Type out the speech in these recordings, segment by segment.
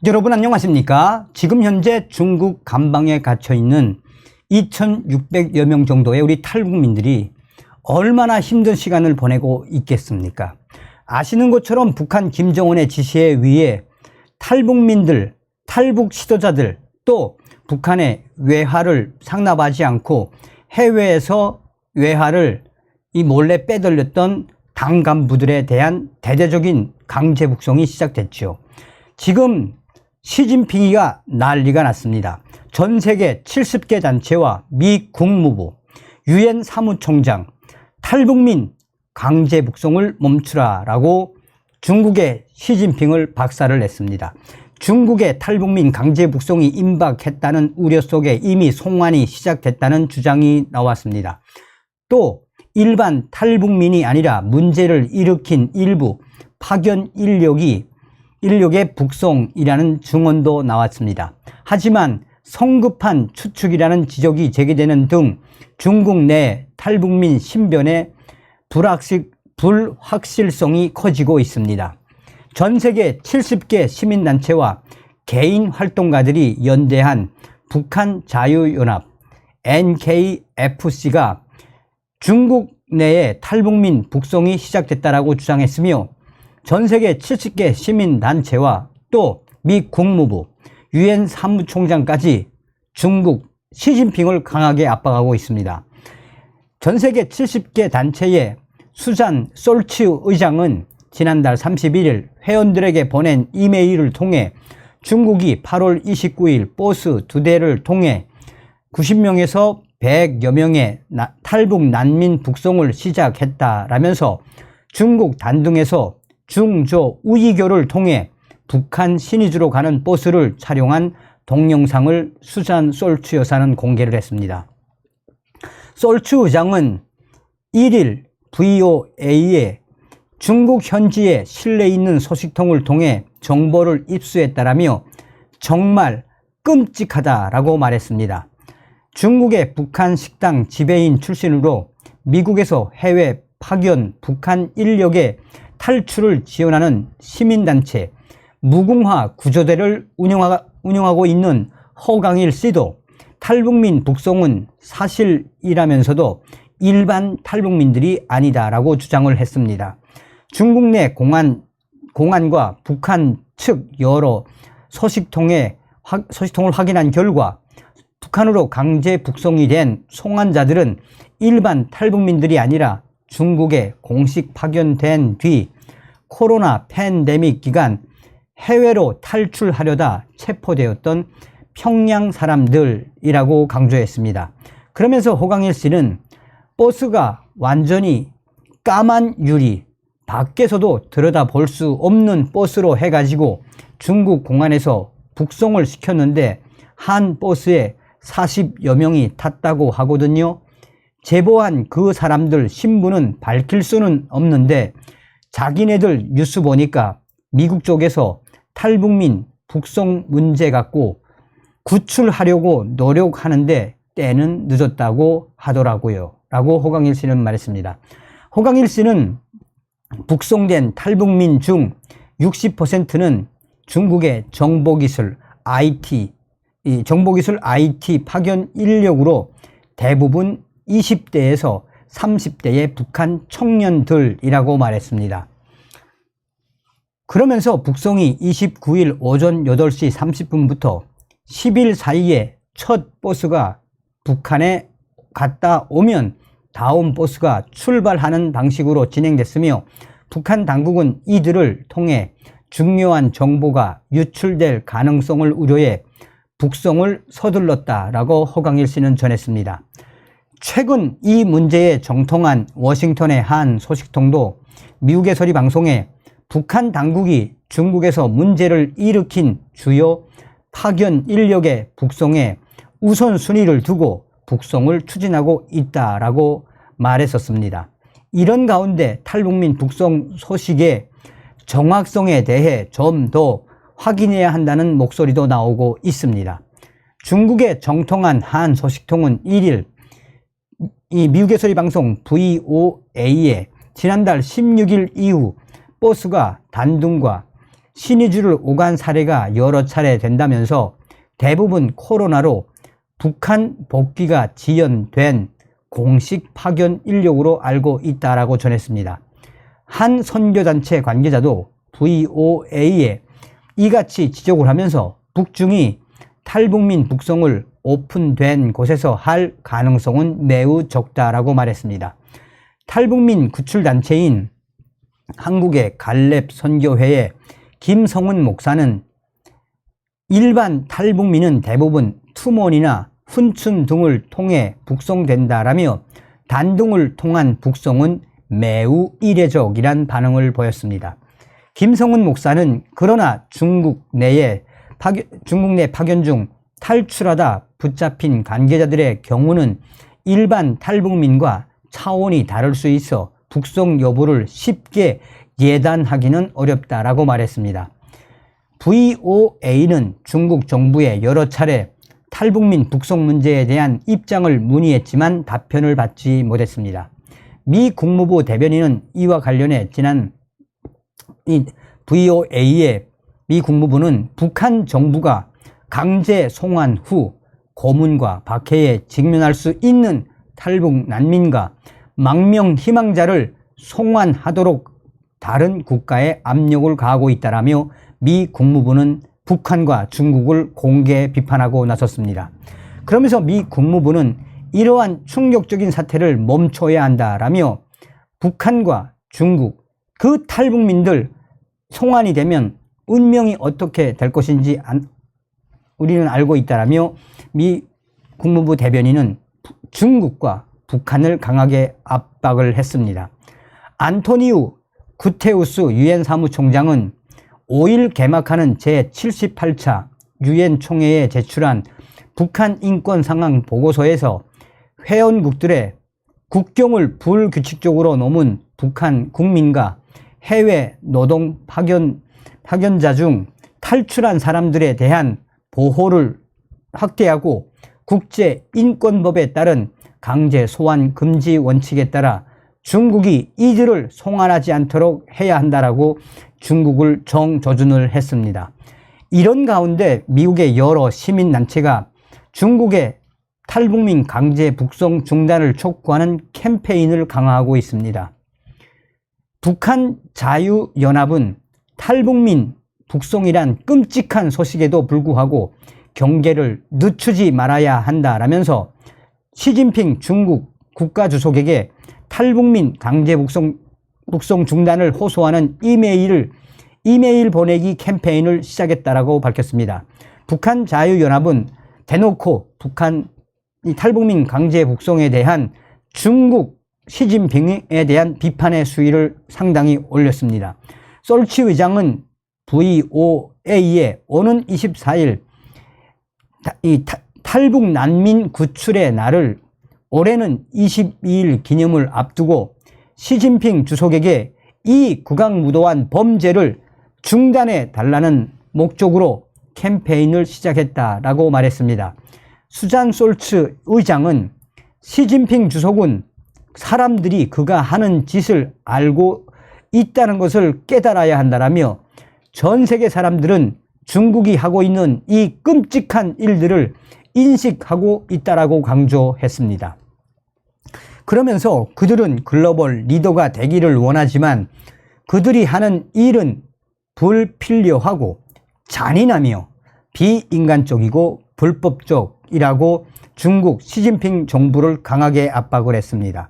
여러분 안녕하십니까? 지금 현재 중국 감방에 갇혀 있는 2,600여 명 정도의 우리 탈북민들이 얼마나 힘든 시간을 보내고 있겠습니까? 아시는 것처럼 북한 김정은의 지시에 의해 탈북민들, 탈북 시도자들, 또 북한의 외화를 상납하지 않고 해외에서 외화를 몰래 빼돌렸던 당 간부들에 대한 대대적인 강제 북송이 시작됐죠. 지금 시진핑이가 난리가 났습니다. 전 세계 70개 단체와 미 국무부, 유엔 사무총장, 탈북민 강제 북송을 멈추라라고 중국의 시진핑을 박살을 냈습니다. 중국의 탈북민 강제 북송이 임박했다는 우려 속에 이미 송환이 시작됐다는 주장이 나왔습니다. 또 일반 탈북민이 아니라 문제를 일으킨 일부 파견 인력의 북송이라는 증언도 나왔습니다. 하지만 성급한 추측이라는 지적이 제기되는 등 중국 내 탈북민 신변의 불확실성이 커지고 있습니다. 전 세계 70개 시민단체와 개인 활동가들이 연대한 북한 자유연합 NKFC가 중국 내에 탈북민 북송이 시작됐다라고 주장했으며 전 세계 70개 시민단체와 또 미 국무부, 유엔 사무총장까지 중국 시진핑을 강하게 압박하고 있습니다. 전 세계 70개 단체의 수잔 솔츠 의장은 지난달 31일 회원들에게 보낸 이메일을 통해 중국이 8월 29일 버스 2대를 통해 90명에서 100여 명의 탈북 난민 북송을 시작했다라면서 중국 단둥에서 중조 우이교를 통해 북한 신의주로 가는 버스를 촬영한 동영상을 수잔 솔츠 여사는 공개를 했습니다. 솔츠 의장은 1일 VOA에 중국 현지에 신뢰 있는 소식통을 통해 정보를 입수했다라며 정말 끔찍하다라고 말했습니다. 중국의 북한 식당 지배인 출신으로 미국에서 해외 파견 북한 인력의 탈출을 지원하는 시민단체 무궁화 구조대를 운영하고 있는 허강일 씨도 탈북민 북송은 사실이라면서도 일반 탈북민들이 아니다라고 주장을 했습니다. 중국 내 공안과 북한 측 여러 소식통을 확인한 결과 북한으로 강제 북송이 된 송환자들은 일반 탈북민들이 아니라 중국에 공식 파견된 뒤 코로나 팬데믹 기간 해외로 탈출하려다 체포되었던 평양 사람들이라고 강조했습니다. 그러면서 허강일 씨는 버스가 완전히 까만 유리, 밖에서도 들여다볼 수 없는 버스로 해가지고 중국 공안에서 북송을 시켰는데 한 버스에 40여 명이 탔다고 하거든요. 제보한 그 사람들 신분은 밝힐 수는 없는데 자기네들 뉴스 보니까 미국 쪽에서 탈북민 북송 문제 갖고 구출하려고 노력하는데 때는 늦었다고 하더라고요 라고 허강일 씨는 말했습니다. 허강일 씨는 북송된 탈북민 중 60%는 중국의 정보기술 IT 파견 인력으로 대부분 20대에서 30대의 북한 청년들이라고 말했습니다. 그러면서 북송이 29일 오전 8시 30분부터 10일 사이에 첫 버스가 북한에 갔다 오면 다음 버스가 출발하는 방식으로 진행됐으며 북한 당국은 이들을 통해 중요한 정보가 유출될 가능성을 우려해 북송을 서둘렀다라고 허강일 씨는 전했습니다. 최근 이 문제에 정통한 워싱턴의 한 소식통도 미국의 소리 방송에 북한 당국이 중국에서 문제를 일으킨 주요 파견 인력의 북송에 우선순위를 두고 북송을 추진하고 있다라고 말했었습니다. 이런 가운데 탈북민 북송 소식의 정확성에 대해 좀 더 확인해야 한다는 목소리도 나오고 있습니다. 중국의 정통한 한 소식통은 1일 이 미국의 소리 방송 VOA에 지난달 16일 이후 버스가 단둥과 신의주를 오간 사례가 여러 차례 된다면서 대부분 코로나로 북한 복귀가 지연된 공식 파견 인력으로 알고 있다라고 전했습니다. 한 선교단체 관계자도 VOA에 이같이 지적을 하면서 북중이 탈북민 북송을 오픈된 곳에서 할 가능성은 매우 적다라고 말했습니다. 탈북민 구출단체인 한국의 갈렙 선교회의 김성훈 목사는 일반 탈북민은 대부분 투몬이나 훈춘 등을 통해 북송된다라며 단둥을 통한 북송은 매우 이례적이란 반응을 보였습니다. 김성훈 목사는 그러나 중국 내 파견 중 탈출하다 붙잡힌 관계자들의 경우는 일반 탈북민과 차원이 다를 수 있어 북송 여부를 쉽게 예단하기는 어렵다라고 말했습니다. VOA는 중국 정부에 여러 차례 탈북민 북송 문제에 대한 입장을 문의했지만 답변을 받지 못했습니다. 미 국무부 대변인은 이와 관련해 지난 VOA의 미 국무부는 북한 정부가 강제 송환 후 고문과 박해에 직면할 수 있는 탈북 난민과 망명 희망자를 송환하도록 다른 국가에 압력을 가하고 있다라며 미 국무부는 북한과 중국을 공개 비판하고 나섰습니다. 그러면서 미 국무부는 이러한 충격적인 사태를 멈춰야 한다라며 북한과 중국, 그 탈북민들 송환이 되면 운명이 어떻게 될 것인지 우리는 알고 있다라며 미 국무부 대변인은 중국과 북한을 강하게 압박을 했습니다. 안토니우 구테우스 유엔 사무총장은 5일 개막하는 제78차 유엔 총회에 제출한 북한 인권 상황 보고서에서 회원국들의 국경을 불규칙적으로 넘은 북한 국민과 해외 노동 파견자 중 탈출한 사람들에 대한 보호를 확대하고 국제인권법에 따른 강제 소환 금지 원칙에 따라 중국이 이들을 송환하지 않도록 해야 한다라고 중국을 정조준을 했습니다. 이런 가운데 미국의 여러 시민단체가 중국의 탈북민 강제 북송 중단을 촉구하는 캠페인을 강화하고 있습니다. 북한 자유연합은 탈북민 북송이란 끔찍한 소식에도 불구하고 경계를 늦추지 말아야 한다라면서 시진핑 중국 국가주석에게 탈북민 강제 북송 중단을 호소하는 이메일 보내기 캠페인을 시작했다라고 밝혔습니다. 북한 자유연합은 대놓고 북한 탈북민 강제 북송에 대한 중국 시진핑에 대한 비판의 수위를 상당히 올렸습니다. 솔치 의장은 VOA에 오는 24일 탈북 난민 구출의 날을 올해는 22일 기념을 앞두고 시진핑 주석에게 이 극악무도한 범죄를 중단해 달라는 목적으로 캠페인을 시작했다라고 말했습니다. 수잔 솔츠 의장은 시진핑 주석은 사람들이 그가 하는 짓을 알고 있다는 것을 깨달아야 한다라며 전 세계 사람들은 중국이 하고 있는 이 끔찍한 일들을 인식하고 있다라고 강조했습니다. 그러면서 그들은 글로벌 리더가 되기를 원하지만 그들이 하는 일은 불필요하고 잔인하며 비인간적이고 불법적이라고 중국 시진핑 정부를 강하게 압박을 했습니다.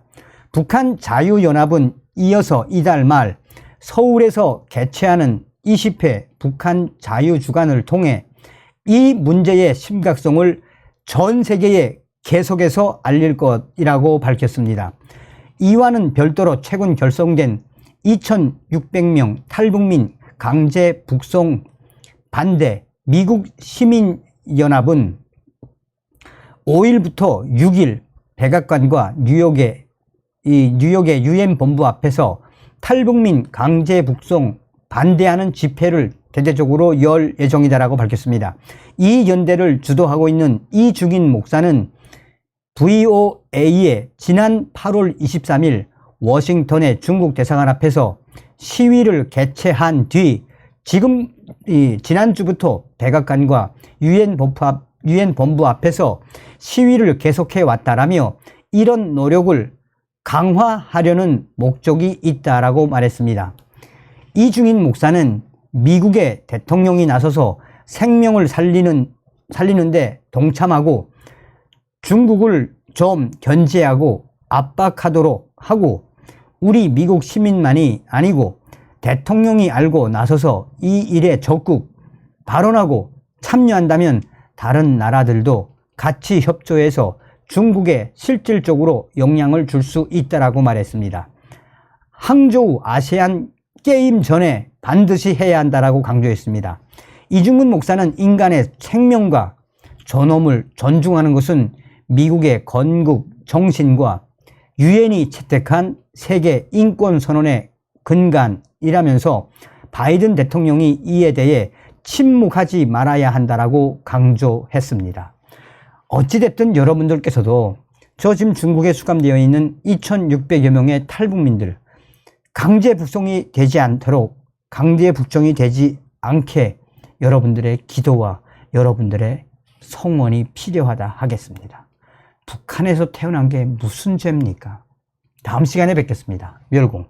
북한 자유연합은 이어서 이달 말 서울에서 개최하는 20회 북한 자유주간을 통해 이 문제의 심각성을 전 세계에 계속해서 알릴 것이라고 밝혔습니다. 이와는 별도로 최근 결성된 2,600명 탈북민 강제 북송 반대 미국 시민연합은 5일부터 6일 백악관과 뉴욕의 유엔 본부 앞에서 탈북민 강제 북송 반대하는 집회를 대대적으로 열 예정이다라고 밝혔습니다. 이 연대를 주도하고 있는 이중인 목사는 VOA에 지난 8월 23일 워싱턴의 중국 대사관 앞에서 시위를 개최한 뒤 지금 지난주부터 백악관과 유엔 본부 앞에서 시위를 계속해 왔다라며 이런 노력을 강화하려는 목적이 있다라고 말했습니다. 이중인 목사는 미국의 대통령이 나서서 생명을 살리는데 동참하고 중국을 좀 견제하고 압박하도록 하고 우리 미국 시민만이 아니고 대통령이 알고 나서서 이 일에 적극 발언하고 참여한다면 다른 나라들도 같이 협조해서 중국에 실질적으로 영향을 줄 수 있다라고 말했습니다. 항저우 아세안 게임 전에 반드시 해야 한다라고 강조했습니다. 이중근 목사는 인간의 생명과 존엄을 존중하는 것은 미국의 건국 정신과 유엔이 채택한 세계 인권 선언의 근간이라면서 바이든 대통령이 이에 대해 침묵하지 말아야 한다라고 강조했습니다. 어찌됐든 여러분들께서도 저 지금 중국에 수감되어 있는 2,600여 명의 탈북민들 강제 북송이 되지 않도록 강제 북송이 되지 않게 여러분들의 기도와 여러분들의 성원이 필요하다 하겠습니다. 북한에서 태어난 게 무슨 죄입니까? 다음 시간에 뵙겠습니다. 멸공.